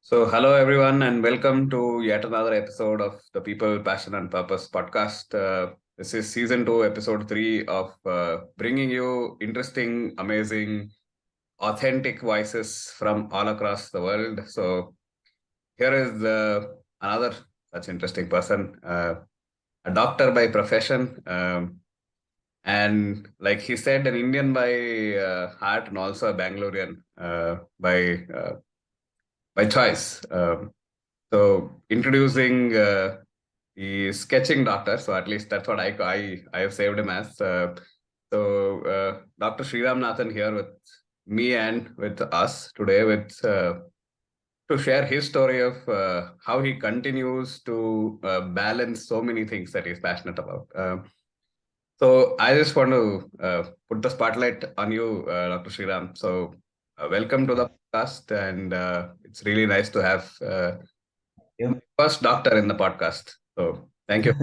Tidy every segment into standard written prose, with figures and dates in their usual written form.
Hello everyone, and welcome to yet another episode of the People, Passion, and Purpose podcast. This is season 2, episode 3 of bringing you interesting, amazing, authentic voices from all across the world. So, here is another such interesting person, a doctor by profession, and like he said, an Indian by heart, and also a Bangalorean by choice. So introducing the sketching doctor. So at least that's what I have saved him as. Dr. Sriram Nathan here with me and with us today with to share his story of how he continues to balance so many things that he's passionate about. So I just want to put the spotlight on you, Dr. Sriram. So welcome to the podcast, and it's really nice to have first doctor in the podcast. So thank you.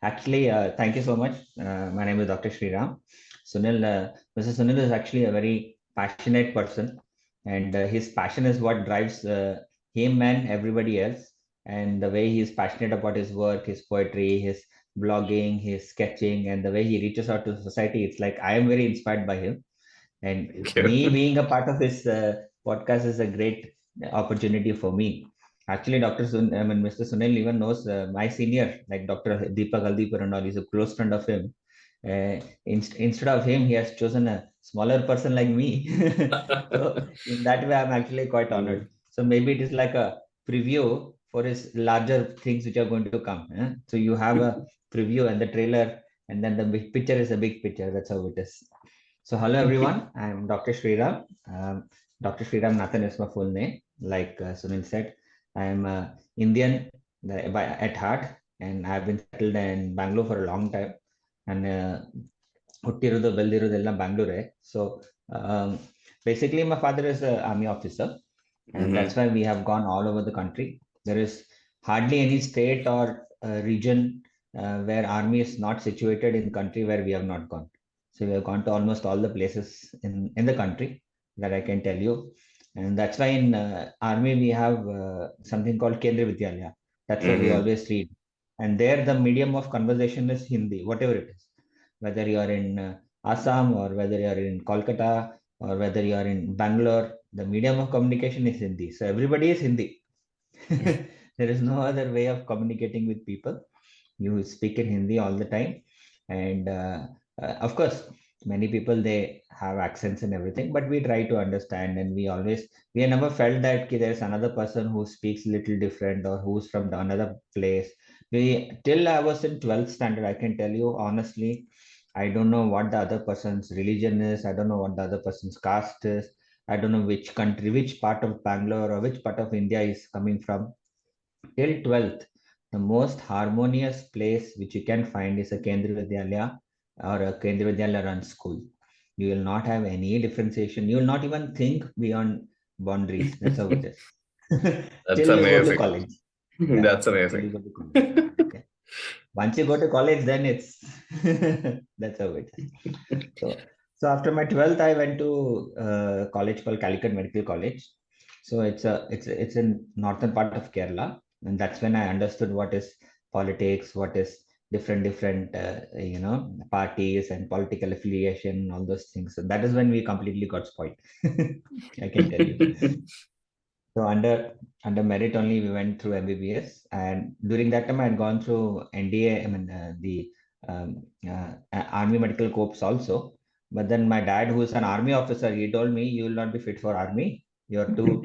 Actually, thank you so much. My name is Dr. Sriram. Mr. Sunil is actually a very passionate person, and his passion is what drives him and everybody else. And the way he is passionate about his work, his poetry, his blogging, his sketching, and the way he reaches out to society, it's like I am very inspired by him. And Thank me you. being a part of his podcast is a great opportunity for me. Actually, Mr. Sunil even knows my senior, like Dr. Deepak Aldipur and all. He's a close friend of him. Instead of him, he has chosen a smaller person like me. So in that way, I'm actually quite honored. So maybe it is like a preview for his larger things which are going to come. So you have a preview and the trailer, and then the big picture is a big picture. That's how it is. So hello everyone, I'm Dr. Sriram. Dr. Sriram Nathan is my full name. Like Sunil said, I am Indian at heart, and I've been settled in Bangalore for a long time. And ಹುಟ್ಟಿರೋದು ಬೆಳೆದಿರೋದೆಲ್ಲ Bangalore. So um, basically, my father is an army officer, and that's why we have gone all over the country. There is hardly any state or region where army is not situated in the country where we have not gone. So we have gone to almost all the places in the country that I can tell you. And that's why in army we have something called Kendriya Vidyalaya. That's why we always read. And there the medium of conversation is Hindi, whatever it is. Whether you are in Assam or whether you are in Kolkata or whether you are in Bangalore, the medium of communication is Hindi. So everybody is Hindi. There is no other way of communicating with people. You speak in Hindi all the time. And of course, many people, they have accents and everything, but we try to understand, and we have never felt that there's another person who speaks a little different or who's from another place. Till I was in 12th standard, I can tell you honestly, I don't know what the other person's religion is. I don't know what the other person's caste is. I don't know which country, which part of Bangalore or which part of India is coming from. Till 12th, the most harmonious place which you can find is a Kendriya Vidyalaya or a Kendriya Vidyalaya run school. You will not have any differentiation. You will not even think beyond boundaries. That's how it is. That's Till you go to amazing. college. Yeah, That's till you amazing. go to college. Okay. Once you go to college, then it's that's how it is. So after my 12th, I went to a college called Calicut Medical College. So it's in northern part of Kerala, and that's when I understood what is politics, what is different parties and political affiliation, all those things. So that is when we completely got spoiled. I can tell you. So under merit only we went through MBBS, and during that time I had gone through NDA. I mean the Army Medical Corps also. But then my dad, who is an army officer, he told me, "You will not be fit for army. You're too.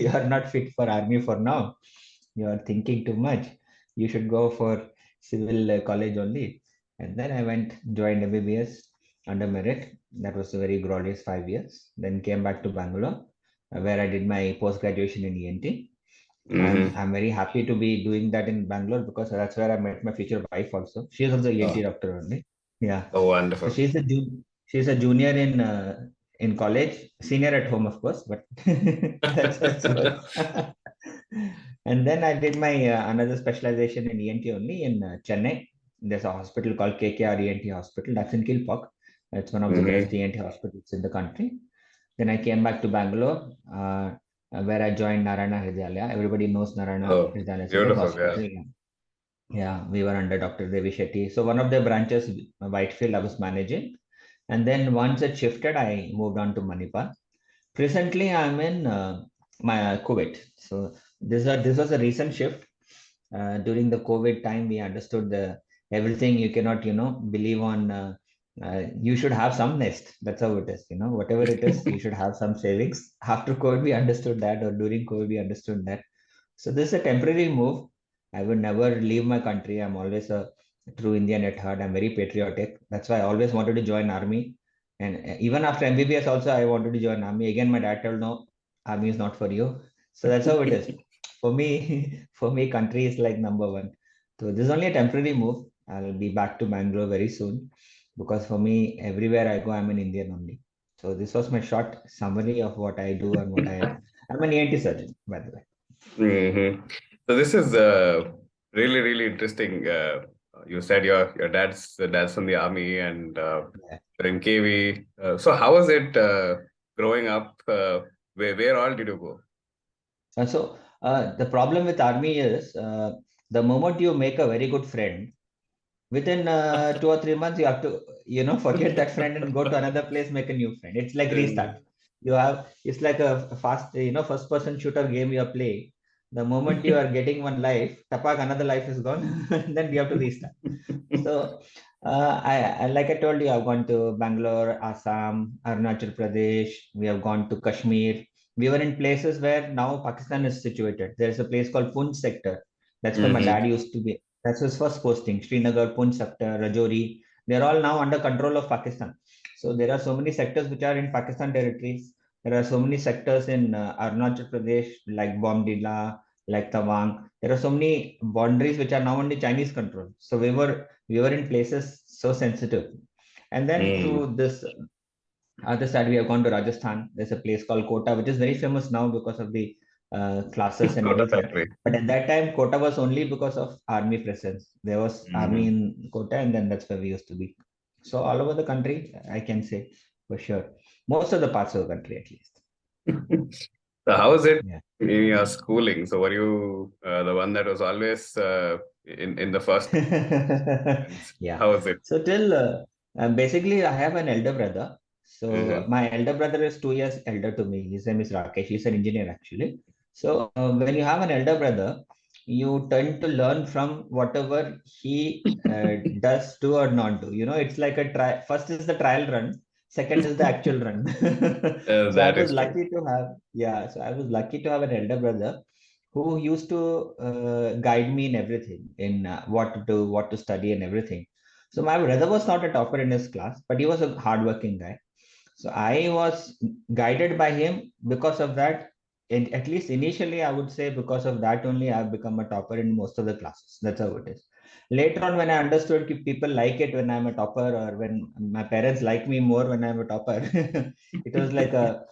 You are not fit for army for now. You are thinking too much. You should go for civil college only." And then I went joined MBBS under merit. That was a very glorious 5 years. Then came back to Bangalore where I did my post graduation in ENT. I'm very happy to be doing that in Bangalore because that's where I met my future wife also. She is also ENT Oh, doctor only. Yeah. oh, So wonderful. she's a junior in college, senior at home of course, but that's how she was. And then I did my another specialization in ENT only in Chennai. There's a hospital called KKR ENT Hospital. That's in Kilpauk. It's one of the best ENT hospitals in the country. Then I came back to Bangalore, where I joined Nrana Hridayalaya. Everybody knows Nrana Oh, Hridayalaya. It's a good beautiful. Yeah. hospital. Yeah, we were under Dr. Devi Shetty. So one of the branches, Whitefield, I was managing. And then once it shifted, I moved on to Manipal. Presently, I'm in my Kuwait. So this was a recent shift. During the COVID time, we understood the everything you cannot, believe on. You should have some nest. That's how it is. Whatever it is, you should have some savings. After COVID, we understood that, or during COVID, we understood that. So this is a temporary move. I would never leave my country. I'm always a true Indian at heart. I'm very patriotic. That's why I always wanted to join army. And even after MBBS also, I wanted to join army. Again, my dad told no, army is not for you. So that's how it is. For me, for me, country is like number one. So this is only a temporary move. I'll be back to Bangalore very soon because for me, everywhere I go, I'm an Indian only. So this was my short summary of what I do and I'm an ENT surgeon, by the way. So this is really really interesting. You said your dad's from the army and Yeah. you're in KV. So how was it growing up? Where all did you go? The problem with army is the moment you make a very good friend, within 2 or 3 months, you have to, forget that friend and go to another place, make a new friend. It's like restart. It's like a fast, first person shooter game you're playing. The moment you are getting one life, tapak, another life is gone, then you have to restart. So, like I told you, I've gone to Bangalore, Assam, Arunachal Pradesh. We have gone to Kashmir. We were in places where now Pakistan is situated. There's a place called Poonch sector. That's where my Mm-hmm. dad used to be. That's his first posting. Srinagar, Poonch sector, Rajouri. They're all now under control of Pakistan. So there are so many sectors which are in Pakistan territories. There are so many sectors in Arunachal Pradesh, like Bomdila, like Tawang. There are so many boundaries which are now under Chinese control. So we were in places so sensitive. And then Mm. through this other side, we have gone to Rajasthan. There's a place called Kota, which is very famous now because of the classes and Kota everything. factory. But at that time, Kota was only because of army presence. There was army Mm-hmm. in Kota, and then that's where we used to be. So all over the country, I can say for sure. Most of the parts of the country, at least. So how was it Yeah. in your schooling? So were you the one that was always in the first bench? Yeah. How was it? So till basically, I have an elder brother. So Mm-hmm. my elder brother is 2 years elder to me. His name is Rakesh. He's an engineer actually. So when you have an elder brother, you tend to learn from whatever he does do or not do. It's like a try. First is the trial run. Second is the actual run. So I That was is true. lucky to have, yeah. So I was lucky to have an elder brother who used to guide me in everything, in what to do, what to study, and everything. So my brother was not a topper in his class, but he was a hardworking guy. So I was guided by him because of that. And at least initially, I would say because of that only, I've become a topper in most of the classes. That's how it is. Later on, when I understood people like it when I'm a topper, or when my parents like me more when I'm a topper, it was like a,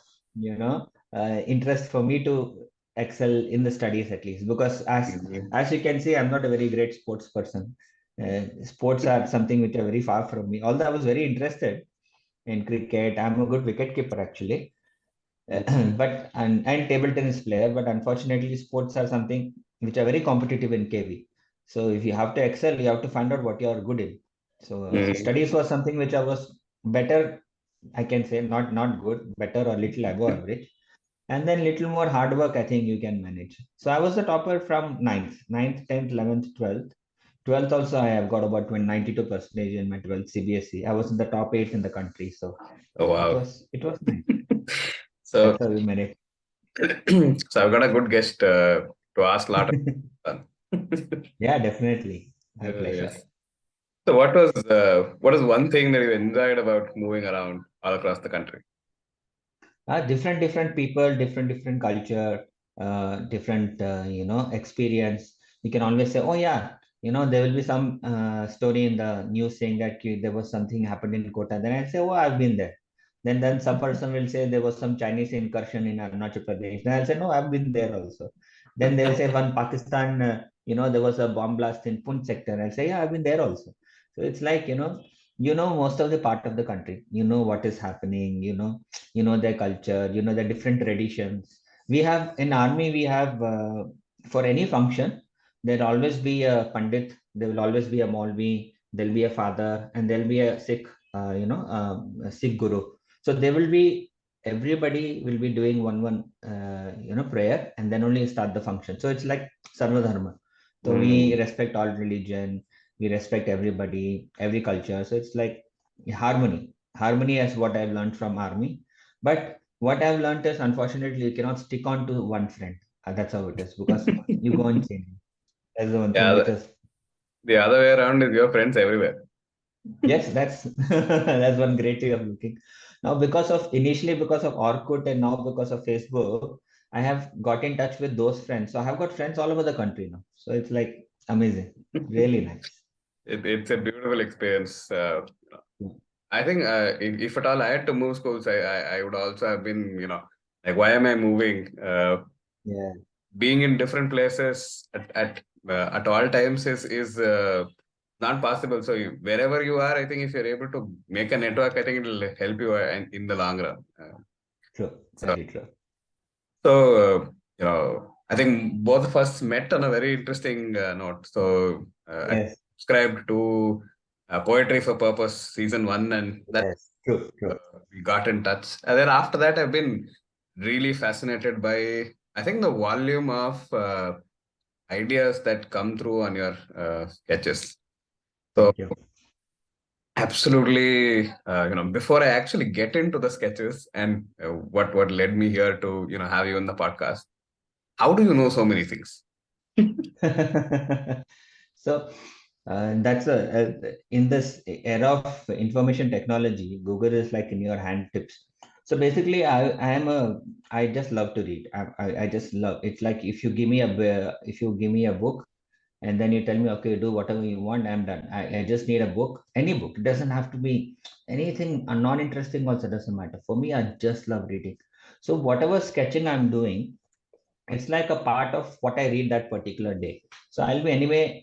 interest for me to excel in the studies at least. Because Mhm. as you can see, I'm not a very great sports person. Sports are something which are very far from me. Although I was very interested in cricket. I'm a good wicket keeper actually, but and table tennis player. But unfortunately, sports are something which are very competitive in KV. So if you have to excel, you have to find out what you are good in. So Mhm. studies was something which I was better. I can say not good, better or little above average. And then little more hard work, I think you can manage. So I was the topper from ninth, 10th, 11th, 12th. 12th also I have got about 92 percentage in my 12th CBSE. I was in the top eight in the country. So Oh wow. it was nice. So That's how we managed. so I've got a good guest to ask a lot of fun. Yeah, definitely. My pleasure. Yes. So what is one thing that you enjoyed about moving around all across the country? Different people, different culture, different experience. You can always say, oh yeah, there will be some story in the news saying that there was something happened in Kota. Then I'll say, oh, I've been there. Then some person will say there was some Chinese incursion in Arunachal Pradesh. Then I'll say, no, I've been there also. Then they will say one Pakistan, there was a bomb blast in Poonch sector. I'll say, yeah, I've been there also. So it's like, you know most of the part of the country, you know what is happening, you know their culture, you know the different traditions. We have in army, we have for any function, there'll always be a pandit, there will always be a Maulvi, there'll be a father, and there'll be a Sikh, a Sikh guru. So there will be, everybody will be doing one prayer, and then only start the function. So it's like sarva dharma. So we Mm. respect all religion, we respect everybody, every culture. So it's like harmony is what I've learned from army. But what I've learned is, unfortunately, you cannot stick on to one friend. That's how it is, because you go and change. That's the one thing Yeah, which is, the other way around is your friends everywhere. yes, that's that's one great way of looking. Now, because of initially because of Orkut, and now because of Facebook, I have got in touch with those friends. So I have got friends all over the country now. So it's like amazing, really nice. It's a beautiful experience. I think if at all I had to move schools, I would also have been, like, why am I moving? Yeah. Being in different places at all times is not possible. So wherever you are, I think if you're able to make a network, I think it'll help you in the long run. True, So, very true. I think both of us met on a very interesting note. So I Yes, subscribed to Poetry for Purpose season 1, and that yes, true, true. we got in touch. And then after that, I've been really fascinated by, I think, the volume of ideas that come through on your sketches. So Thank you. absolutely, before I actually get into the sketches and what led me here to have you on the podcast, how do you know so many things? So that's in this era of information technology, Google is like in your hand tips. So basically, I just love to read. I just love. It's like if you give me if you give me a book, and then you tell me, okay, do whatever you want, I'm done. I just need a book, any book. It doesn't have to be anything non-interesting, also doesn't matter. For me, I just love reading. So whatever sketching I'm doing, it's like a part of what I read that particular day. So I'll be anyway.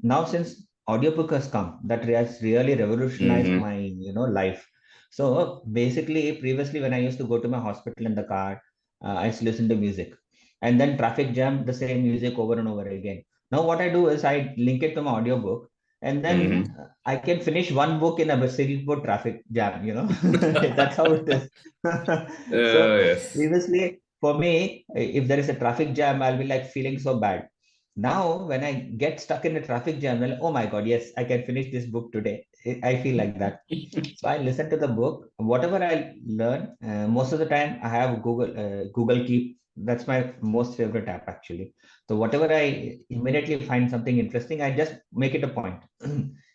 Now since audiobook has come, that has really revolutionized Mm-hmm. my life. So basically, previously when I used to go to my hospital in the car, I used to listen to music, and then traffic jam, the same music over and over again. Now what I do is I link it to my audiobook, and then Mm-hmm. I can finish one book in a single traffic jam. That's how it is. So Yes. previously, for me, if there is a traffic jam, I'll be like feeling so bad. Now, when I get stuck in a traffic jam, I'm like, oh my God, yes, I can finish this book today. I feel like that. So I listen to the book. Whatever I learn, most of the time I have Google Keep. That's my most favorite app actually. So whatever I immediately find something interesting, I just make it a point.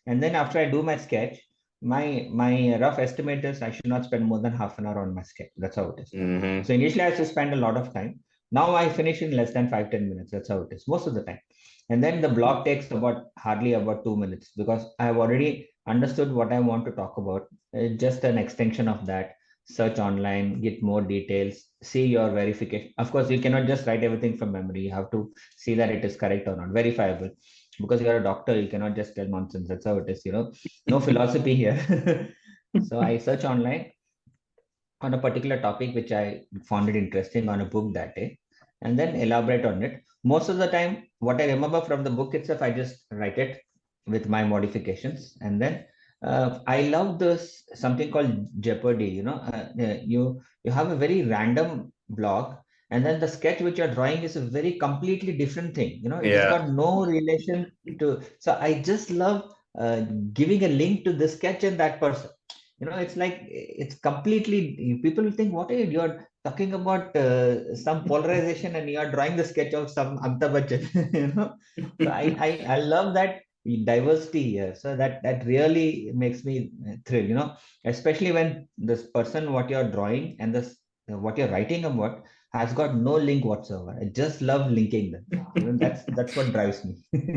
And then after I do my sketch, my rough estimate is I should not spend more than half an hour on my sketch. That's how it is. Mm-hmm. So initially I used to spend a lot of time. Now I finish in less than 5-10 minutes. That's how it is most of the time. And then the blog takes about hardly about 2 minutes because I have already understood what I want to talk about. Just an extension of that. Search online, get more details, see your verification. Of course, you cannot just write everything from memory. You have to see that it is correct or not, verifiable. Because you're a doctor, you cannot just tell nonsense. That's how it is. No philosophy here. So I search online on a particular topic which I found it interesting on a book that day, and then elaborate on it. Most of the time, what I remember from the book itself, I just write it with my modifications, and then I love this something called Jeopardy. You have a very random blog, and then the sketch which you're drawing is a very completely different thing. It has Yeah. got no relation to. So I just love giving a link to this sketch and that person. It's like it's completely, people will think, what are you're talking about, some polarization, and you're drawing the sketch of some Amitabh Bachchan. So I love that diversity here. So that really makes me thrill, especially when this person what you're drawing and this what you're writing about has got no link whatsoever. I just love linking them. That's what drives me.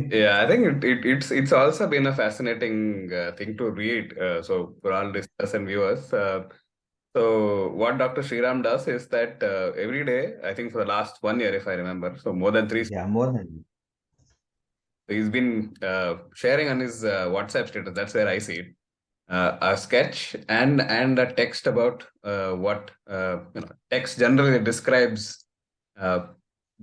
Yeah, I think it's also been a fascinating thing to read. So for all listeners and viewers, so what Dr. Sriram does is that every day, I think for the last 1 year, if I remember, so more than three, Yeah, more than. he's been sharing on his WhatsApp status. That's where I see it. a sketch and a text about what text generally describes uh,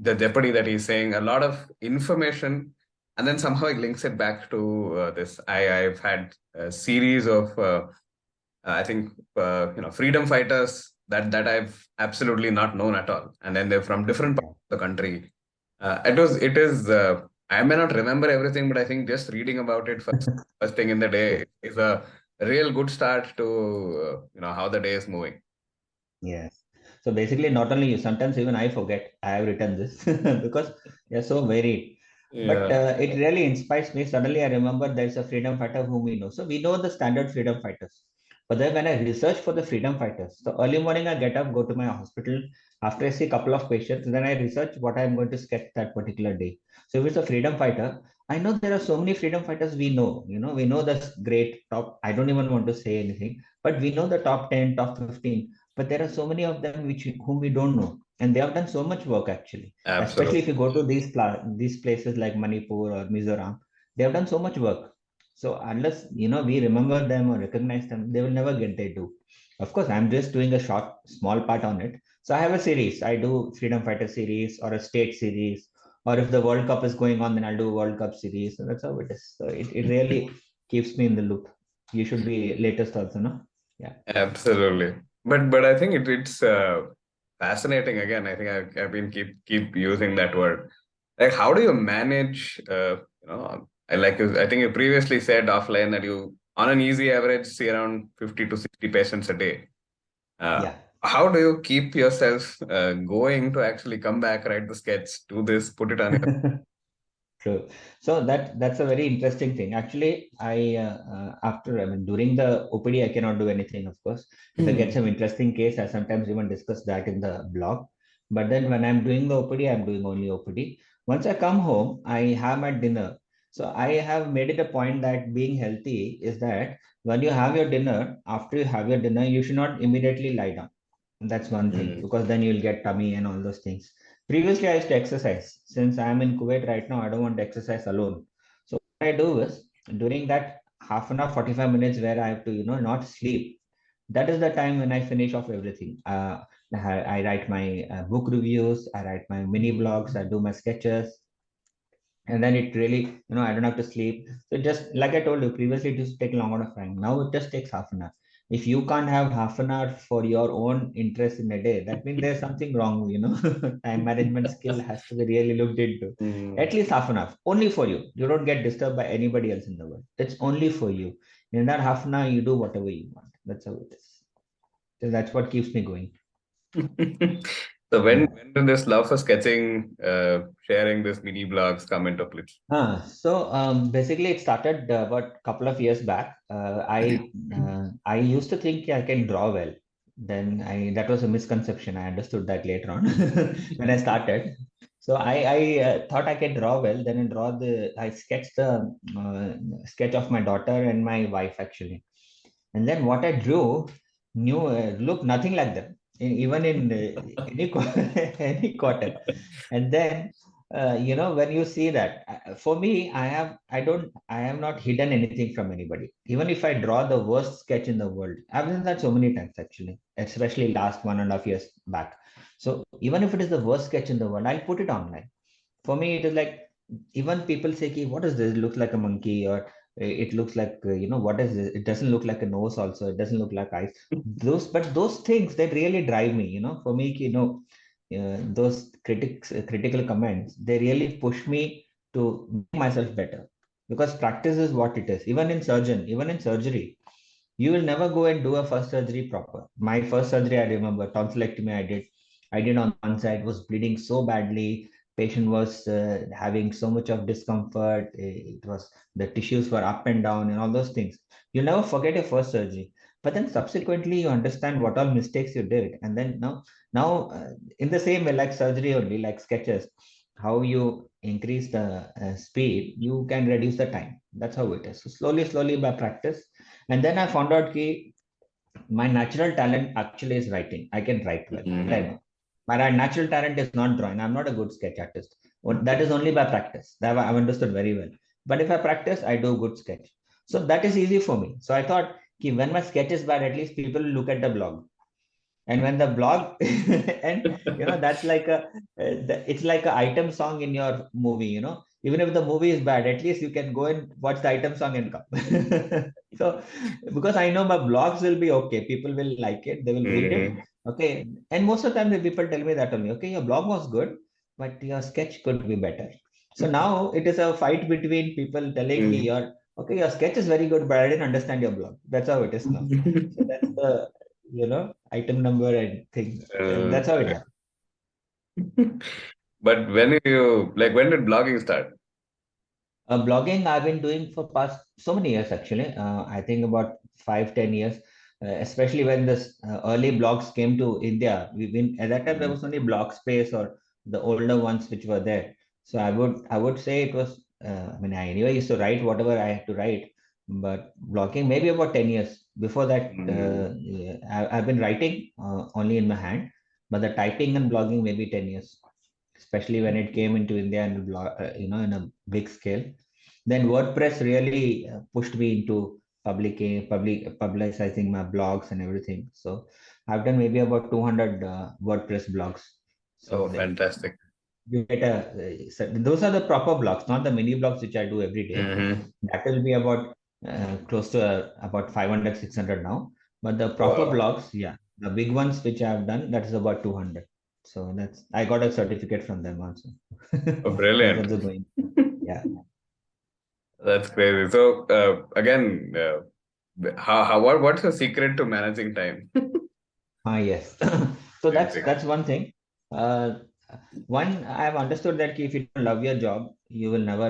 the jeopardy that he's saying, a lot of information, and then somehow it links it back to this. I've had a series of I think freedom fighters that I've absolutely not known at all, and then they're from different parts of the country. It is. I may not remember everything, but I think just reading about it first thing in the day is a real good start to how the day is moving. Yes. So basically, not only you, sometimes even I forget I have written this because they're so varied. But Yeah, it really inspires me. Suddenly, I remember there's a freedom fighter whom we know. So we know the standard freedom fighters. But then when I research for the freedom fighters, so early morning I get up, go to my hospital. After I see a couple of patients, then I research what I'm going to sketch that particular day. So if it's a freedom fighter, I know there are so many freedom fighters we know. We know the great top. I don't even want to say anything, but we know the top 10, top 15, but there are so many of them whom we don't know, and they have done so much work actually, especially absolutely. if you go to these places like Manipur or Mizoram. They have done so much work. So unless we remember them or recognize them, they will never get their due. Of course, I'm just doing a short small part on it. So I have a series. I do freedom fighter series or a state series, or if the World Cup is going on, then I'll do World Cup series. So that's how it is. So it really keeps me in the loop. You should be latest also, no? Yeah. Absolutely. But I think it's fascinating. Again, I think I've been keep using that word. Like, how do you manage? I think you previously said offline that you, on an easy average, see around 50 to 60 patients a day. Uh, Yeah. how do you keep yourself going to actually come back, write the sketch, do this, put it on your? True. So that's a very interesting thing. Actually, I mean during the OPD I cannot do anything, of course. If I get some interesting case, I sometimes even discuss that in the blog. But then when I'm doing the OPD, I'm doing only OPD. Once I come home, I have my dinner. So I have made it a point that being healthy is that when you have your dinner, after you have your dinner, you should not immediately lie down. That's one thing, Mm. because then you'll get tummy and all those things. Previously, I used to exercise. Since I'm in Kuwait right now, I don't want to exercise alone. So what I do is during that half an hour, 45 minutes where I have to, not sleep. That is the time when I finish off everything. I write my book reviews, I write my mini blogs, I do my sketches, and then it really, I don't have to sleep. So just like I told you previously, it used to take a long amount of time. Now it just takes half an hour. If you can't have half an hour for your own interest in a day, that means there's something wrong. Time management skill has to be really looked into. Mm. At least half an hour only for you. You don't get disturbed by anybody else in the world. It's only for you. In that half an hour you do whatever you want. That's how it is. So that's what keeps me going. So Yeah. when did this love for sketching, sharing this mini blogs come into play? Basically, it started about a couple of years back. I used to think I can draw well. Then that was a misconception. I understood that later on when I started. So I thought I can draw well. Then I sketched the sketch of my daughter and my wife actually. And then what I drew looked nothing like them, even in any any quarter. And then when you see that, for me, I have not hidden anything from anybody. Even if I draw the worst sketch in the world, I've done that so many times actually, especially last 1.5 years back. So even if it is the worst sketch in the world, I'll put it online. For me it is like, even people say, Ki, what is this, it looks like a monkey, or it looks like what is this, it doesn't look like a nose, also it doesn't look like eyes. Those things that really drive me, for me, those critical comments, they really push me to make myself better, because practice is what it is. Even in surgery, you will never go and do a first surgery proper. My first surgery, I remember, tonsillectomy I did on one side, was bleeding so badly. Patient was having so much of discomfort. It was, the tissues were up and down and all those things. You'll never forget your first surgery. But then subsequently you understand what all mistakes you did. And then now in the same way, like surgery only, like sketches, how you increase the speed, you can reduce the time. That's how it is. So slowly by practice. And then I found out that my natural talent actually is writing. I can write well. That I Mhm. know. My natural talent is not drawing. I'm not a good sketch artist. That is only by practice. That I've understood very well. But if I practice, I do good sketch. So that is easy for me. So I thought, when my sketch is bad, at least people will look at the blog. And when the blog and that's like it's like an item song in your movie. Even if the movie is bad, at least you can go and watch the item song and come. So because I know my blogs will be okay, people will like it, they will read it. Mhm. Okay. And most of the time the people tell me that only, okay, your blog was good, but your sketch could be better. So now it is a fight between people telling me, Mm. okay, your sketch is very good, but I didn't understand your blog. That's how it is now. So that's the item number and thing. And that's how it Okay. happens. But when did blogging start? Blogging I've been doing for past so many years actually. I think about 5-10 years, especially when this early blogs came to India. We've been at that time there Mm. was only blog space or the older ones which were there. So I would say it was. I mean, I anyway used to write whatever I had to write, but blogging maybe about 10 years. Before that, Mm. yeah, I've been writing only in my hand, but the typing and blogging maybe 10 years, especially when it came into India and in a big scale. Then WordPress really pushed me into publicizing my blogs and everything. So I've done maybe about 200 WordPress blogs. So Oh, fantastic. you get those are the proper blogs, not the mini blogs which I do every day. Hmm. That will be about close to about 500, 600 now. But the proper Wow. blogs, yeah, the big ones which I've done, that is about 200. So I got a certificate from them also. Oh, That's brilliant. also going. Yeah. That's crazy. So, again, what's the secret to managing time? Yes. So that's Basic. that's one thing. Uh, One, I've understood that if you don't love your job, you will never,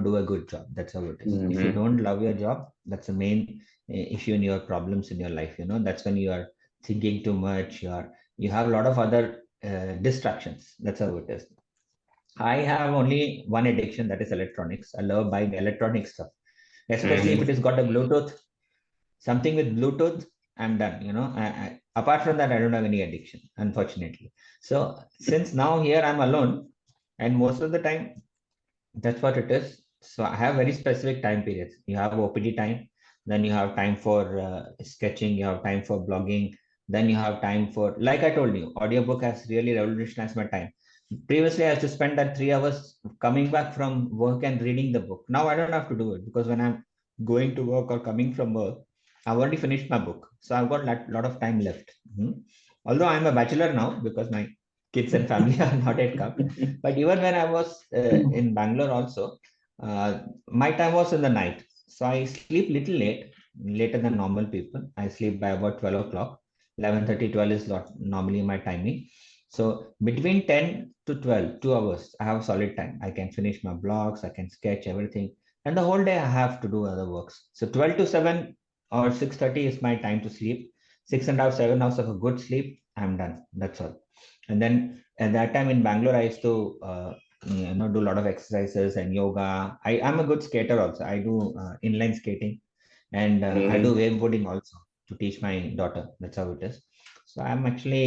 do a good job. That's how it is. If you Hmm. don't love your job, that's the main issue in your problems in your life. That's when you are thinking too much. You have a lot of other distractions. That's how it is. I have only one addiction, that is electronics. I love buying electronic stuff, especially if it Hmm. has got a Bluetooth. Something with Bluetooth, I'm done. Apart from that, I don't have any addiction, unfortunately. So since now here I'm alone, and most of the time that's what it is. So I have very specific time periods. You have OPD time, then you have time for sketching, you have time for blogging, then you have time for, like I told you, audiobook has really revolutionized my time. Previously, I used to spend that 3 hours coming back from work and reading the book. Now I don't have to do it because when I'm going to work or coming from work, I've already finished my book. So I've got a lot of time left. Although I'm a bachelor now because my kids and family are not yet come. But even when I was in Bangalore also, my time was in the night. So I sleep little late, later than normal people. I sleep by about 12 o'clock. 11:30, 12 is normally my timing. So between 10 to 12, 2 hours, I have solid time. I can finish my blogs, I can sketch everything. And the whole day I have to do other works. So 12 to 7 or 6:30 is my time to sleep. 6.5, 7 hours of a good sleep, I'm done. That's all. And then at that time in Bangalore, I used to do a lot of exercises and yoga. I'm a good skater also. I do inline skating, and I do Hmm. wakeboarding also to teach my daughter. That's how it is. So I'm actually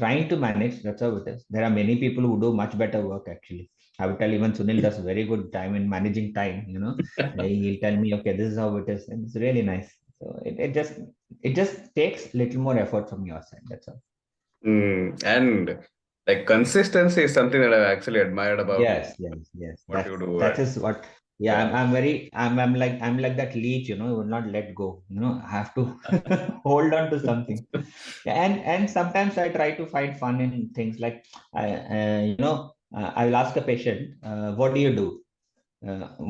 trying to manage. That's how it is. There are many people who do much better work actually. I would tell even Sunil does very good time in managing time. He'll tell me, okay, this is how it is, and it's really nice. So it just takes little more effort from your side. That's all. And like consistency is something that I've actually admired about Yes, yes, yes. what That's you do. that is what. Yeah, Yeah. I'm like that leech. Will not let go. I have to hold on to something. Yeah, and sometimes I try to find fun in things like I will ask a patient, what do you do?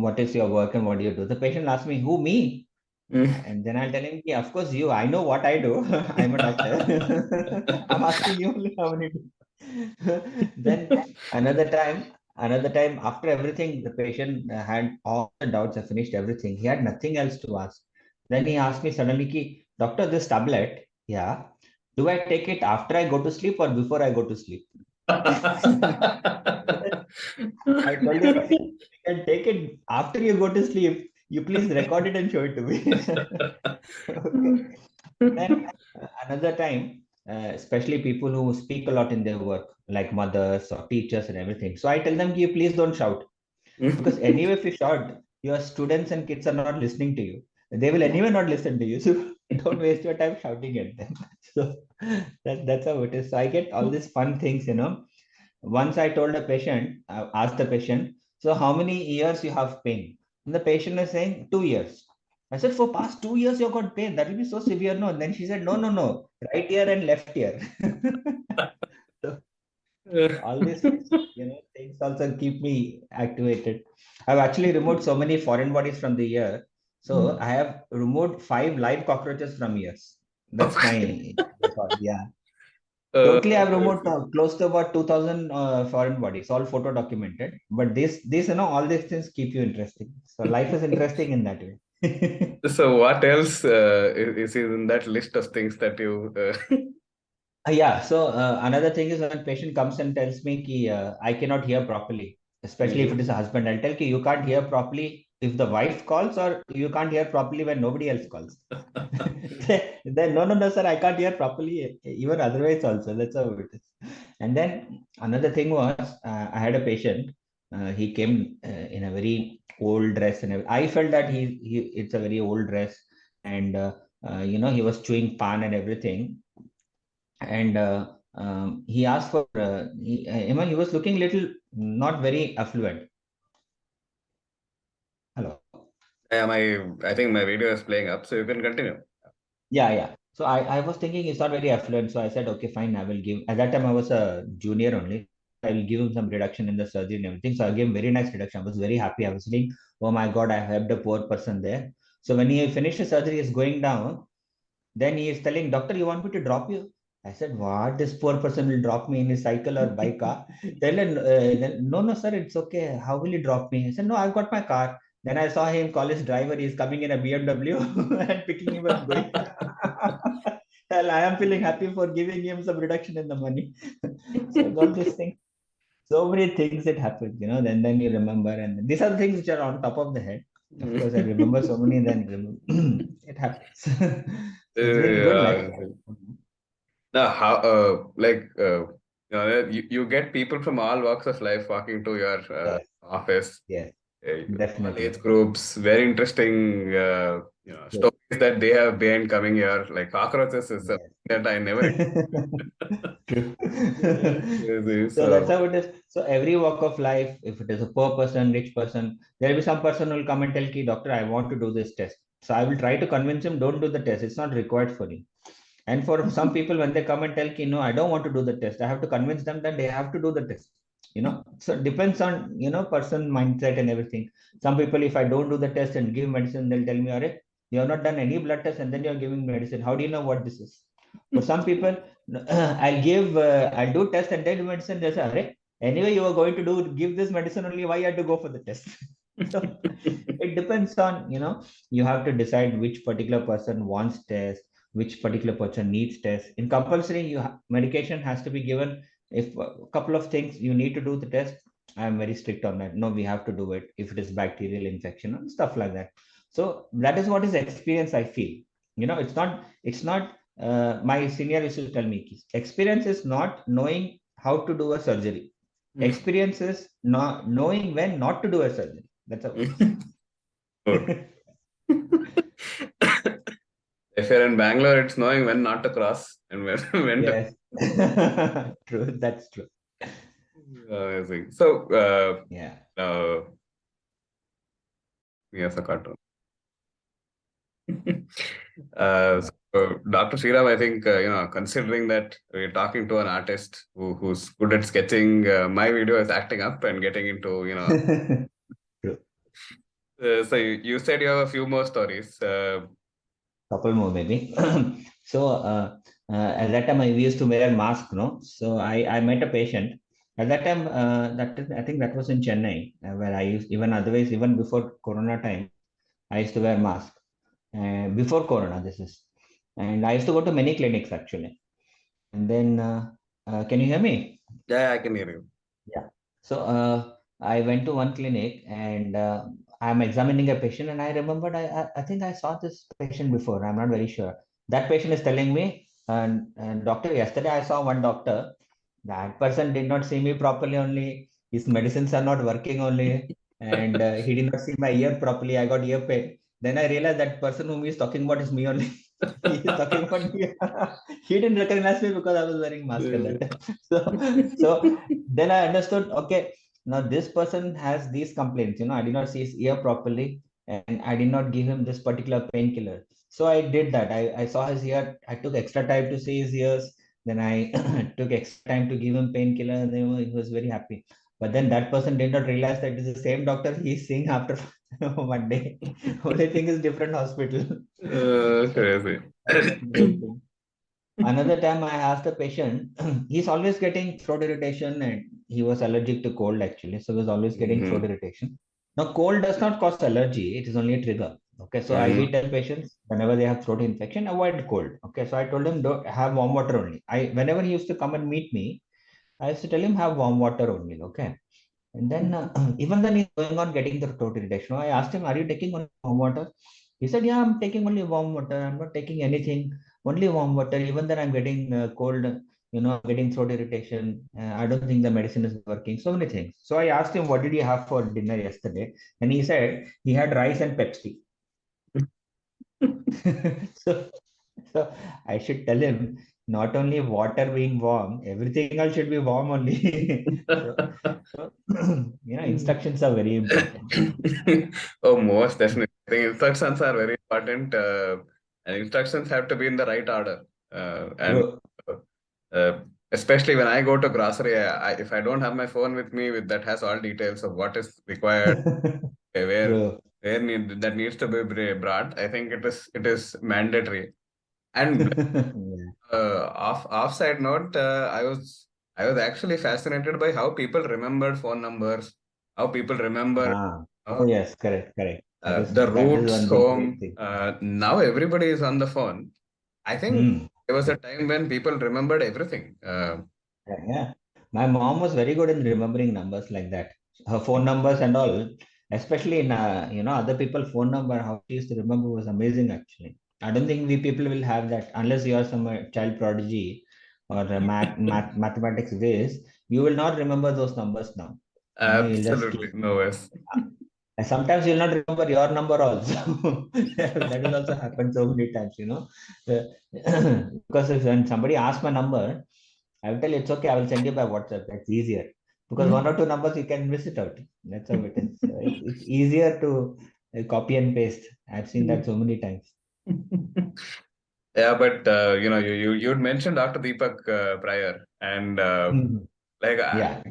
What is your work and what do you do? The patient asks me, who, me? And then I'll tell him, yeah, of course you. I know what I do. I'm a doctor. I'm asking you only how many do. Then another time, after everything, the patient had all the doubts. I finished everything. He had nothing else to ask. Then he asked me suddenly, ki, doctor, this tablet, yeah, do I take it after I go to sleep or before I go to sleep? I told him, "See, you can take it after you go to sleep. You please record it and show it to me." Okay. Then another time, especially people who speak a lot in their work, like mothers or teachers and everything. So I tell them, you please don't shout. Because anyway, if you shout, your students and kids are not listening to you. they will anyway not listen to you. So don't waste your time shouting at them. So that's how it is. So I get all these fun things, Once I told a patient, I asked the patient, so how many years you have pain? And the patient is saying 2 years. I said, for past 2 years you got pain. That will be so severe. No. And then she said, no, no, no. Right ear and left ear. So all these, things also keep me activated. I've actually removed so many foreign bodies from the ear. So I have removed 5 live cockroaches from ears. That's Okay. my record. Yeah. Uh, Totally, I've removed close to about 2,000 foreign bodies, all photo documented. But all these things keep you interesting. So life is interesting in that way. so what else is in that list of things that you? Yeah. So another thing is when patient comes and tells me ki, I cannot hear properly, especially if it is a husband. I'll tell you can't hear properly if the wife calls, or you can't hear properly when nobody else calls. Then no, no, no, sir, I can't hear properly even otherwise also. That's how it is. And then another thing was I had a patient. He came in a very old dress, and I felt that he it's a very old dress, and he was chewing pan and everything, and he asked for he was looking little not very affluent. Hello. Yeah, I think my video is playing up, so you can continue. Yeah. So I was thinking it's not very affluent. So I said, okay, fine, I will give. At that time, I was a junior only. I will give him some reduction in the surgery and everything. So I gave him very nice reduction. I was very happy. I was thinking, oh my God, I helped a poor person there. So when he finished the surgery, he's going down. Then he is telling, doctor, you want me to drop you? I said, what? This poor person will drop me in his cycle or bike car? Then, no, no, sir, it's okay. How will you drop me? I said, no, I've got my car. Then I saw him call his driver. He's coming in a BMW and picking him up going. Well, I am feeling happy for giving him some reduction in the money. So all these things, so many things that happen, then you remember. And these are the things which are on top of the head. Of course, I remember so many, then it happens. So it's been good life. Yeah. Now, how you get people from all walks of life walking to your Yes, office, yes, all age definitely. groups. Very interesting, True. stories that they have been coming here. Like cockroaches is something Yes. that I never. True. Crazy. So that's So how it is. So every walk of life, if it is a poor person, rich person, there will be some person who will come and tell ki, doctor, I want to do this test. So I will try to convince him, don't do the test. It's not required for you. And for some people, when they come and tell ki, no, I don't want to do the test, I have to convince them that they have to do the test. So it depends on, person mindset and everything. Some people, if I don't do the test and give medicine, they'll tell me, all right, you have not done any blood test and then you're giving medicine. How do you know what this is? For some people, I'll do test and then do medicine. They say, all right, anyway, you are going to give this medicine only. Why you have to go for the test? So it depends on, you have to decide which particular person wants test, which particular person needs test. In compulsory, medication has to be given. If a couple of things you need to do the test, I am very strict on that. No, we have to do it if it is bacterial infection and stuff like that. So that is what is experience, I feel. It's not my senior used to tell me, experience is not knowing how to do a surgery. Experience is not knowing when not to do a surgery. That's how it good. is. If you're in Bangalore, it's knowing when not to cross and when to. Yes. True. That's true. Amazing. So, Yeah. yes, a cartoon. So Dr. Sriram, I think, considering that we're talking to an artist who's good at sketching, my video is acting up and getting into, True. so you said you have a few more stories. Couple more maybe. So at that time I used to wear mask, no. So I met a patient at that time. I think that was in Chennai, where I used, even otherwise, even before Corona time, I used to wear mask. Before Corona, this is, and I used to go to many clinics actually. And then, can you hear me? Yeah, I can hear you. Yeah. So I went to one clinic, and I'm examining a patient, and I remembered I think I saw this patient before. I'm not very sure. That patient is telling me, doctor, yesterday I saw one doctor. That person did not see me properly only. His medicines are not working only, and he did not see my ear properly. I got ear pain. Then I realized that person whom he's talking about is me only. He is talking about me. He didn't recognize me because I was wearing mask at that time. So then I understood, okay, now this person has these complaints. I did not see his ear properly, and I did not give him this particular painkiller. So I did that. I saw his ear. I took extra time to see his ears. Then I took extra time to give him painkiller, and then he was very happy. But then that person did not realize that it's the same doctor he's seeing after one day. Only thing is different hospital. Crazy. Great thing. Another time I asked a patient, he's always getting throat irritation and he was allergic to cold actually. So he was always getting throat Mhm. irritation. Now, cold does not cause allergy, it is only a trigger. Okay, so we Mhm. tell patients whenever they have throat infection, avoid cold. Okay, so I told him don't have warm water only. Whenever he used to come and meet me, I used to tell him have warm water only. Okay, and then even then he's going on getting the throat irritation. I asked him, "Are you taking only warm water?" He said, "Yeah, I'm taking only warm water. I'm not taking anything, only warm water. Even then I'm getting cold. Getting throat irritation. I don't think the medicine is working. So many things." So I asked him, "What did you have for dinner yesterday?" And he said he had rice and Pepsi. so, so I should tell him not only water being warm, everything else should be warm only. So, instructions are very important. Oh, most definitely. I think instructions are very important, and instructions have to be in the right order. And True. uh, uh, especially when I go to grocery, if I don't have my phone with me, with that has all details of what is required, where True. that needs to be brought. I think it is mandatory. And Yeah. offside note, I was actually fascinated by how people remembered phone numbers, how people remember Oh uh, yes, correct, correct. the That is roots one big great home. thing. Now everybody is on the phone. I think Hmm. there was a True. time when people remembered everything. Yeah. My mom was very good in remembering numbers like that. Her phone numbers and all, especially in other people's phone number, how she used to remember was amazing actually. I don't think we people will have that unless you are some child prodigy or mathematics whiz. You will not remember those numbers now. You'll just Absolutely, keep. no ways. And sometimes you'll not remember your number also. That will also happen so many times. Because if when somebody asks my number, I will tell you, it's okay, I will send you by WhatsApp. That's easier. Because one or two numbers you can miss it out. That's how it is. It's easier to copy and paste. I've seen that so many times. Yeah, but you'd mentioned Dr. Deepak prior, and Mhm. like Yeah.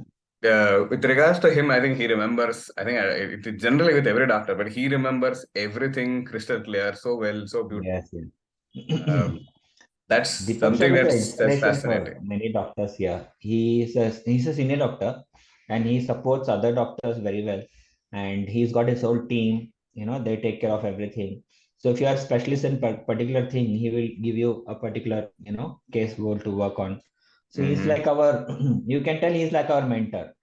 with regards to him, I think he remembers. I think it generally with every doctor, but he remembers everything crystal clear, so well, so beautiful. Yes, yes. That's Deepak something Sharma is an that's inspiration fascinating. for many doctors here. He's a senior doctor and he supports other doctors very well. And he's got his whole team, they take care of everything. So if you are specialist in particular thing, he will give you a particular, case goal to work on. So he's Hmm. like you can tell he's like our mentor.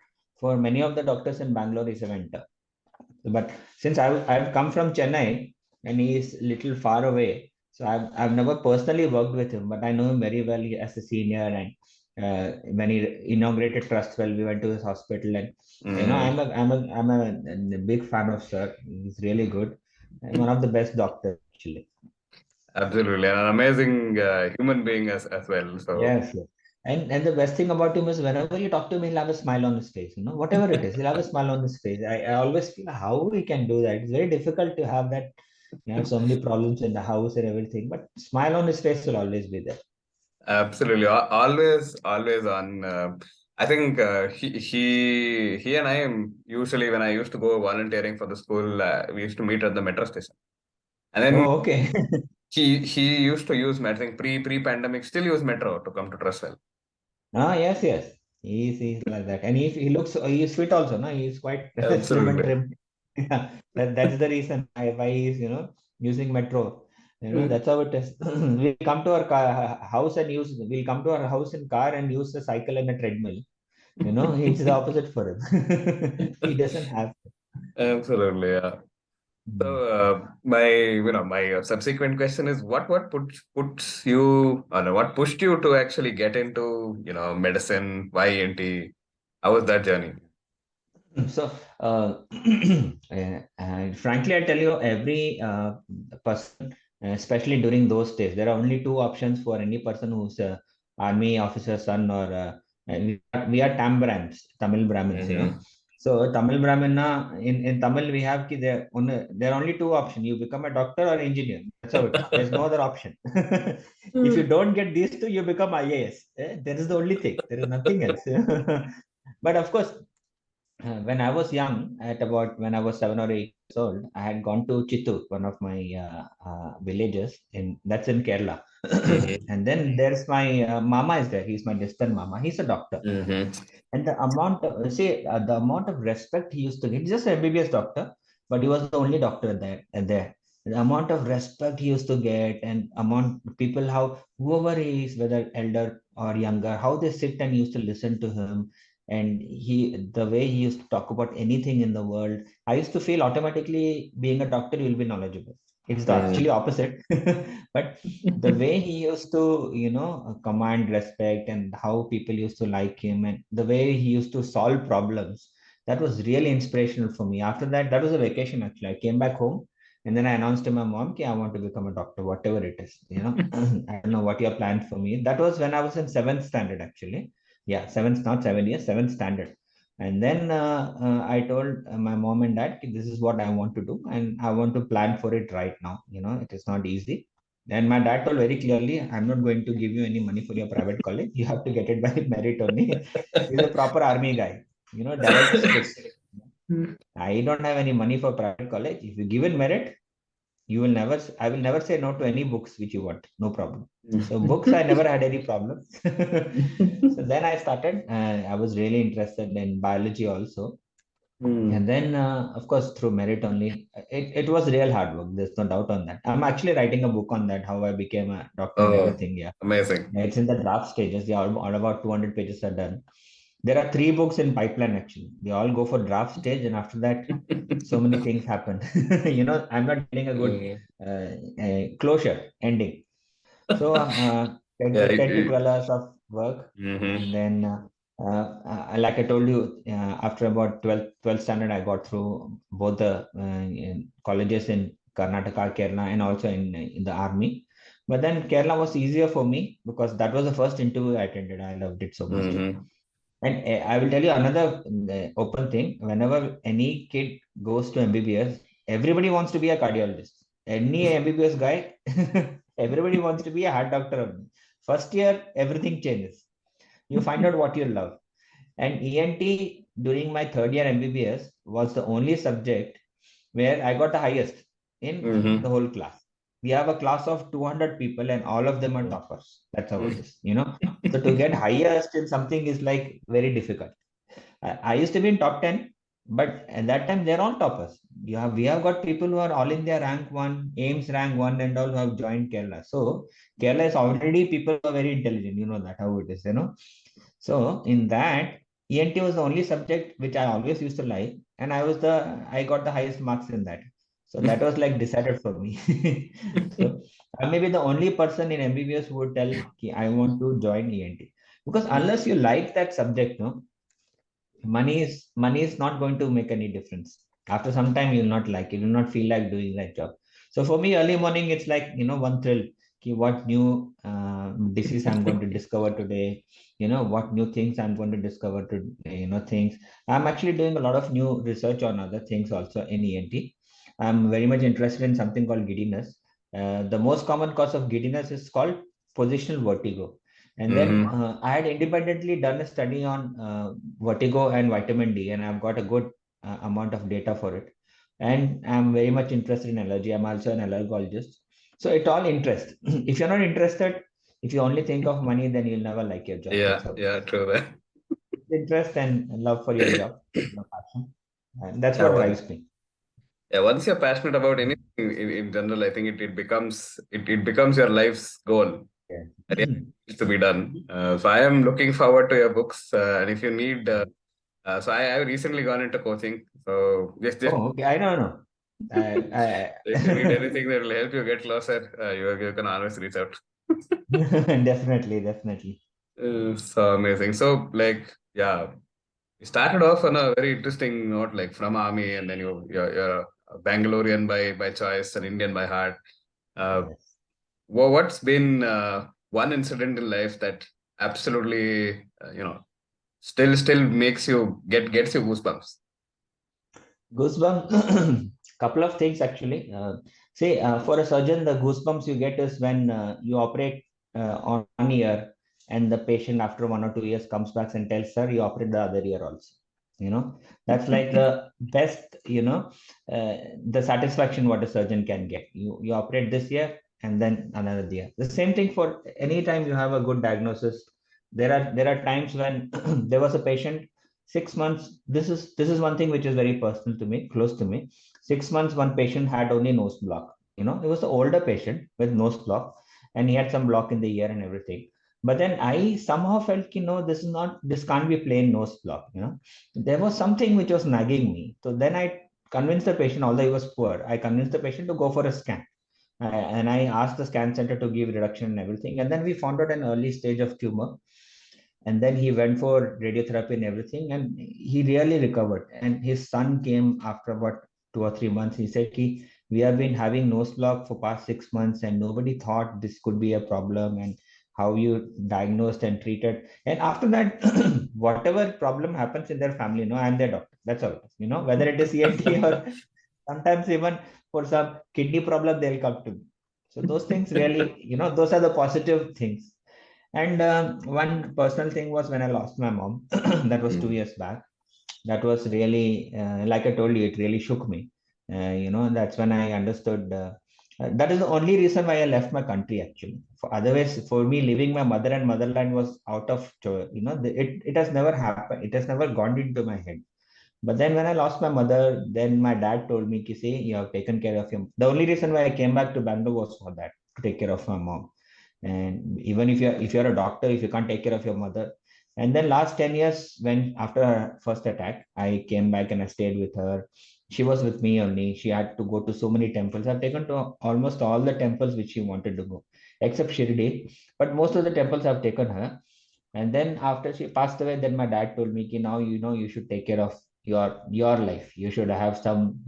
For many of the doctors in Bangalore, he's a mentor. But since I've come from Chennai and he is little far away, so I've never personally worked with him, but I know him very well as a senior. And when he inaugurated Trustwell, we went to his hospital, and Hmm. I'm a big fan of Sir. He's really good and one of the best doctors actually. Absolutely, and an amazing human being as well. So. Yes, yes. And the best thing about him is whenever you talk to him, he'll have a smile on his face. Whatever it is, he'll have a smile on his face. I always feel how he can do that. It's very difficult to have that. You have so many problems in the house and everything, but smile on his face will always be there. Absolutely, always on. I think he and I am usually when I used to go volunteering for the school, we used to meet at the metro station, and then Oh, okay. he used to use, I think pre-pandemic, still use metro to come to Trustwell. Yes, yes. He's like that. And he's fit also, no? He's quite slim and Absolutely. trim. Yeah, that's the reason why he's, using metro. That's how it is. We'll come to our house and we'll come to our house in car and use the cycle and a treadmill. It's the opposite for him. He doesn't have. Absolutely, yeah. So Mm. my subsequent question is what puts you, or no, what pushed you to actually get into medicine? Why ENT? How was that journey? So, frankly, I tell you, every person, especially during those days, there are only two options for any person who's a army officer son or we are Tamil Brahmins, you know. Mm-hmm. So Tamil Brahmina in Tamil we have there are only two options. You become a doctor or engineer. That's how it is. There's no other option. If you don't get these two, you become IAS. There is the only thing. There is nothing else. But of course, when I was young, at about when I was 7 or 8 years old, I had gone to Chittoor, one of my villages in that's in Kerala. Mm-hmm. And then there's my mama is there. He's my distant mama. He's a doctor. Mm-hmm. And the amount of, the amount of respect he used to get, he's just an MBBS doctor, but he was the only doctor there. The amount of respect he used to get, and amount people, how whoever he is, whether elder or younger, how they sit and used to listen to him, and the way he used to talk about anything in the world, I used to feel automatically being a doctor, you will be knowledgeable. It's the actually opposite. But the way he used to, command respect, and how people used to like him, and the way he used to solve problems, that was really inspirational for me. After that, that was a vacation actually. I came back home, and then I announced to my mom, "Okay, I want to become a doctor, whatever it is." I don't know what your plans for me. That was when I was in seventh standard actually. Yeah, seventh, not 7 years, seventh standard. And then I told my mom and dad, "This is what I want to do, and I want to plan for it right now. It is not easy." And my dad told very clearly, "I'm not going to give you any money for your private college. You have to get it by merit only." He's a proper army guy, direct, strict. I don't have any money for private college. If you give it merit, I will never say no to any books which you want. No problem. So books, I never had any problems. So then I started. I was really interested in biology also. And then, of course, through merit only, it was real hard work. There's no doubt on that. I'm actually writing a book on that, how I became a doctor and Oh, everything. Yeah. amazing. Yeah, it's in the draft stages. Yeah, all about 200 pages are done. There are three books in pipeline actually. They all go for draft stage, and after that, so many things happen. I'm not getting a good Mm. closure ending. So 10 Yeah. to 10 to 12 hours of work, and Mm-hmm. then like I told you, after about 12th standard, I got through both the colleges in Karnataka, Kerala, and also in the army. But then Kerala was easier for me because that was the first interview I attended. I loved it so much. Mm-hmm. And I will tell you another open thing. Whenever any kid goes to MBBS, everybody wants to be a cardiologist. Any MBBS guy, everybody wants to be a heart doctor only. First year, everything changes. You find out what you love. And ENT during my third year MBBS was the only subject where I got the highest in the Mm-hmm. whole class. We have a class of 200 people, and all of them are toppers. That's how it is. So to get highest in something is like very difficult. I used to be in top 10, but at that time they're all toppers. We have got people who are all in their rank one, AIMS rank one, and all who have joined Kerala. So Kerala is already people who are very intelligent. You know that how it is. So in that, ENT was the only subject which I always used to like, and I got the highest marks in that. So that was like decided for me. So I may be the only person in MBBS who would tell, "Ki, I want to join ENT," because unless you like that subject, no, money is not going to make any difference. After some time, you'll not like it. You'll not feel like doing that job. So for me, early morning, it's like one thrill. Ki, what new disease I'm going to discover today? What new things I'm going to discover to things. I'm actually doing a lot of new research on other things also in ENT. I'm very much interested in something called giddiness. The most common cause of giddiness is called positional vertigo. And then Mm-hmm. I had independently done a study on vertigo and vitamin D, and I've got a good amount of data for it. And I'm very much interested in allergy. I'm also an allergologist. So it all interest. If you're not interested, if you only think of money, then you'll never like your job. That's Yeah. how it is. Yeah. True that. Interest and love for your job, your passion. And that's Yeah. what drives me. Yeah. Once you're passionate about anything in general, I think it becomes your life's goal. Yeah. That needs to be done. So I am looking forward to your books. And if you need, so I have recently gone into coaching. So just Oh, okay. I don't know. if you need anything that will help you get closer, you can always reach out. Definitely, definitely. So amazing. So like, yeah. You started off on a very interesting note, like from army, and then you're a Bangalorean by choice, an Indian by heart. Uh, Yes. what's been one incident in life that absolutely still makes you gets you goosebumps? Goosebumps, couple of things actually. See, for a surgeon, the goosebumps you get is when you operate on one ear and the patient after 1 or 2 years comes back and tells, sir, you operate the other ear also. That's like the best, the satisfaction what a surgeon can get. You operate this ear and then another ear. The same thing for any time you have a good diagnosis. There are times when there was a patient 6 months. This is one thing which is very personal to me, close to me. 6 months, one patient had only nose block. It was the older patient with nose block, and he had some block in the ear and everything. But then I somehow felt, this can't be plain nose block. There was something which was nagging me. So then I convinced the patient, although he was poor, I convinced the patient to go for a scan. And I asked the scan center to give reduction and everything. And then we found out an early stage of tumor, and then he went for radiotherapy and everything, and he really recovered. And his son came after about 2 or 3 months. He said, we have been having nose block for past 6 months and nobody thought this could be a problem, and how you diagnosed and treated. And after that, whatever problem happens in their family, I'm their doctor. That's all. Whether it is ENT or sometimes even for some kidney problem, they'll come to me. So those things really, those are the positive things. And one personal thing was when I lost my mom. That was 2 years back. That was really, like I told you, it really shook me. That's when I understood. That is the only reason why I left my country, actually. Otherwise, for me, leaving my mother and motherland was out of, it has never happened. It has never gone into my head. But then when I lost my mother, then my dad told me, see, you have taken care of him. The only reason why I came back to Bangalore was for that, to take care of my mom. And even if you're a doctor, if you can't take care of your mother. And then last 10 years, when after her first attack, I came back and I stayed with her. She was with me only. She had to go to so many temples. I've taken to almost all the temples which she wanted to go, except Shirdi. But most of the temples I've taken her. And then after she passed away, then my dad told me, now you should take care of your life. You should have some,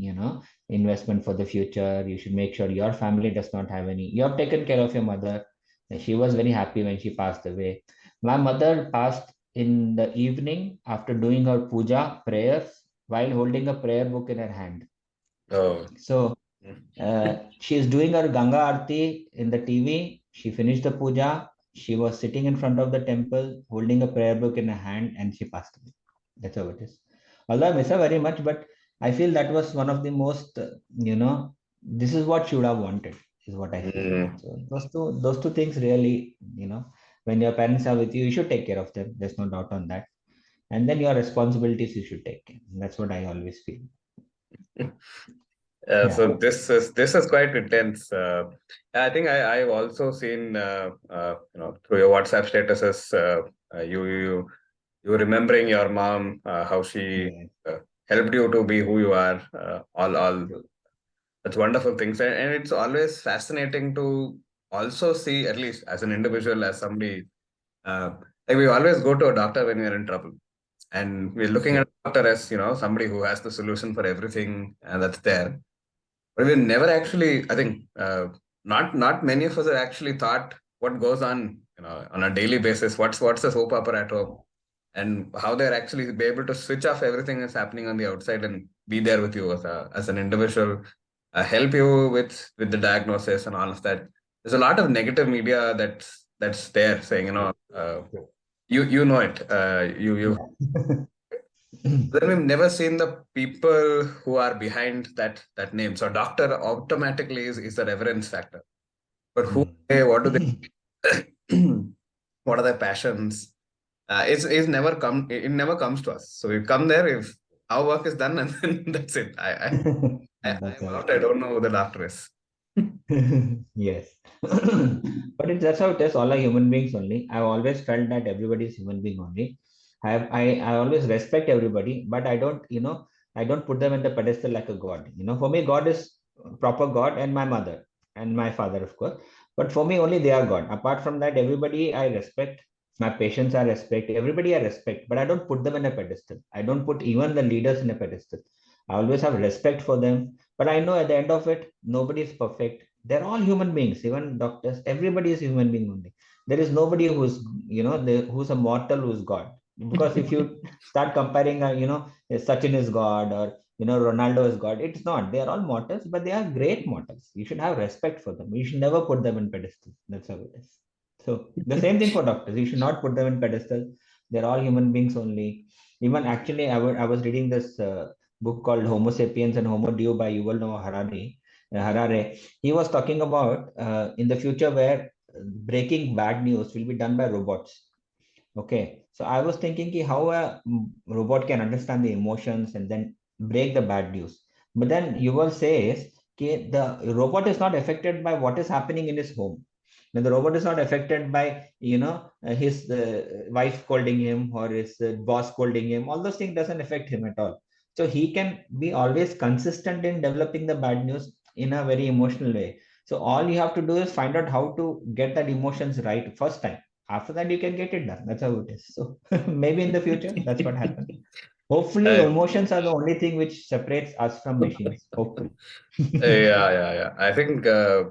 investment for the future. You should make sure your family does not have any. You have taken care of your mother. And she was very happy when she passed away. My mother passed in the evening after doing her puja prayers while holding a prayer book in her hand. Oh. So she is doing her Ganga Aarti in the TV. She finished the puja. She was sitting in front of the temple, holding a prayer book in her hand, and she passed away. That's how it is. Although I miss her very much, but I feel that was one of the most, this is what she would have wanted, is what I feel. Mm. So those two things really, when your parents are with you, you should take care of them. There's no doubt on that. And then your responsibilities you should take care. That's what I always feel. Yeah. So this is quite intense. I think I've also seen through your WhatsApp statuses, you remembering your mom, how she Yeah. helped you to be who you are. All that's wonderful things, and it's always fascinating to also see, at least as an individual, as somebody, like we always go to a doctor when we're in trouble, and we're looking Yeah. at a doctor as somebody who has the solution for everything, that's there. But we never actually, I think, not many of us have actually thought what goes on, on a daily basis. What's the soap opera at home, and how they're actually be able to switch off everything that's happening on the outside and be there with you as an individual, help you with the diagnosis and all of that. There's a lot of negative media that's there saying, you know it, you Yeah. then we've never seen the people who are behind that name. So doctor automatically is the reverence factor. But who Mm. they, what do they what are their passions? It's never come it never comes to us. So we come there if our work is done and then that's it. That's I'm how out. it I is. don't know who the doctor is. Yes. But that's how it is. All are human beings only. I've always felt that everybody is human being only. I always respect everybody, but I don't put them in the pedestal like a god. For me, God is proper God and my mother and my father, of course. But for me, only they are God. Apart from that, everybody I respect. My patients I respect, everybody I respect, but I don't put them in a pedestal. I don't put even the leaders in a pedestal. I always have respect for them, but I know at the end of it, nobody is perfect. They're all human beings, even doctors. Everybody is human being only. There is nobody who's, who's a mortal, who's God. Because if you start comparing, Sachin is God or Ronaldo is God, it's not. They are all mortals, but they are great mortals. You should have respect for them. You should never put them in pedestal. That's how it is. So the same thing for doctors. You should not put them in pedestal. They're all human beings only. Even actually, I was reading this book called Homo Sapiens and Homo Deus by Yuval Noah Harari. Harare. He was talking about in the future where breaking bad news will be done by robots. Okay, so I was thinking how a robot can understand the emotions and then break the bad news. But then Yuval says the robot is not affected by what is happening in his home. Now, the robot is not affected by his wife scolding him or his boss scolding him. All those things doesn't affect him at all. So he can be always consistent in developing the bad news in a very emotional way. So all you have to do is find out how to get that emotions right first time. After that, you can get it done. That's how it is. So maybe in the future, that's what happens. Hopefully, Uh, emotions are the only thing which separates us from machines. Hopefully. yeah. I think there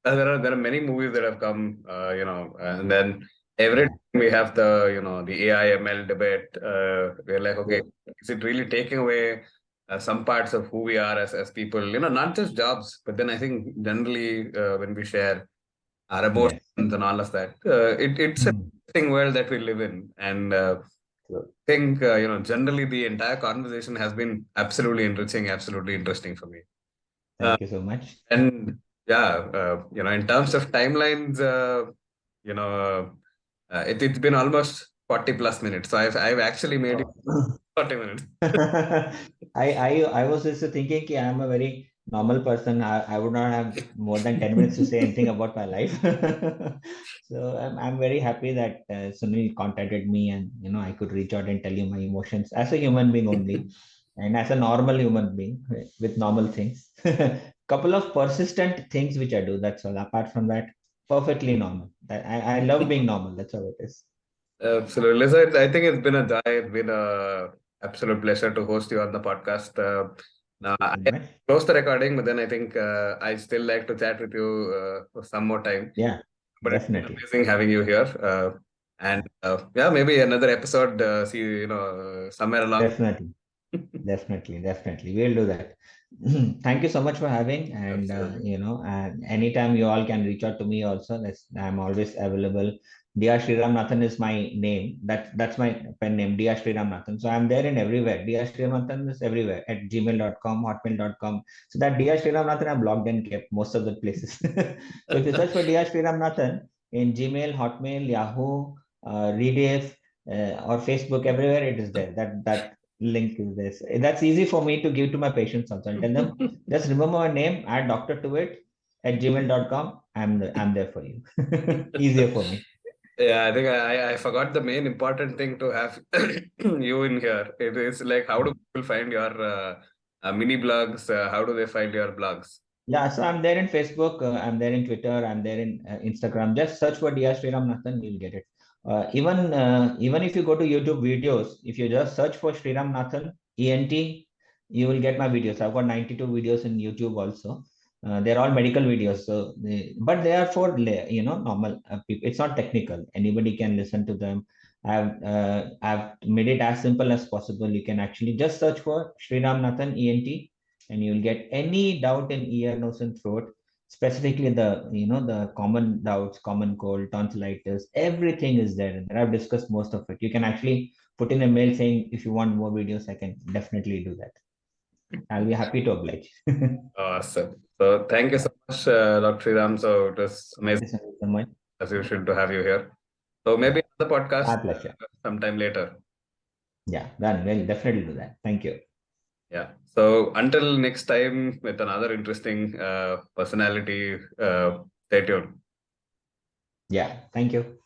are many movies that have come, and then every Yeah. time we have the AI ML debate. We're like, okay, Yes. is it really taking away some parts of who we are as people? Not just jobs, but then I think generally when we share our emotions Yes. and all of that, it's an Hmm. interesting world that we live in, and True. think generally the entire conversation has been absolutely enriching, absolutely interesting for me. Uh, Thank you so much. and yeah, in terms of timelines, you know, it's been almost 40 plus minutes. So I've actually made it Oh. 40 minutes. I was just thinking ki I'm a very normal person. I would not have more than 10 minutes to say anything about my life. So I'm very happy that Sunil contacted me and I could reach out and tell you my emotions as a human being only and as a normal human being with normal things. Couple of persistent things which I do. That's all. Apart from that, perfectly normal. I love being normal. That's how it is. Absolutely. So I think it's been a joy. It's been a absolute pleasure to host you on the podcast. Now Thank I you very much. close the recording, but then I think I still like to chat with you for some more time. Yeah, But it's been definitely. amazing having you here. And yeah, maybe another episode. See somewhere along. Definitely. Definitely. We'll do that. Thank you so much for having, and Absolutely. anytime you all can reach out to me also. I'm always available. Dr. Sriram Nathan is my name. That's my pen name, Dr. Sriram Nathan. So I'm there in everywhere. Dr. Sriram Nathan is everywhere at gmail.com, hotmail.com. So that Dr. Sriram Nathan I blocked and kept most of the places. So if you search for Dr. Sriram Nathan in Gmail, Hotmail, Yahoo, Rediff, or Facebook, everywhere it is there. That link is this. That's easy for me to give to my patients also. I'll tell them, just remember my name, add doctor to it at gmail.com. I'm there for you. Easier for me. Yeah, I think I forgot the main important thing to have you in here. It is like how do people find your mini blogs? How do they find your blogs? Yeah, so I'm there in Facebook, I'm there in Twitter, I'm there in Instagram. Just search for Dr. Sriram Nathan, you'll get it. Even if you go to YouTube videos, if you just search for Sriram Nathan ENT, you will get my videos. I've got 92 videos in YouTube also. They're all medical videos, but they are for normal people. It's not technical. Anybody can listen to them. I've made it as simple as possible. You can actually just search for Sriram Nathan ENT and you'll get any doubt in ear, nose, and throat, specifically the common doubts, common cold, tonsillitis, everything is there. And I've discussed most of it. You can actually put in a mail saying if you want more videos, I can definitely do that. I'll be happy to oblige. Awesome. So thank you Yeah. so much, Dr. Ram. So it was Thank amazing you so much. as usual to have you here. So maybe Yeah, another podcast my pleasure. sometime later. Yeah, done. We'll definitely do that. Thank you. Yeah. So until next time with another interesting personality, stay tuned. Yeah, thank you.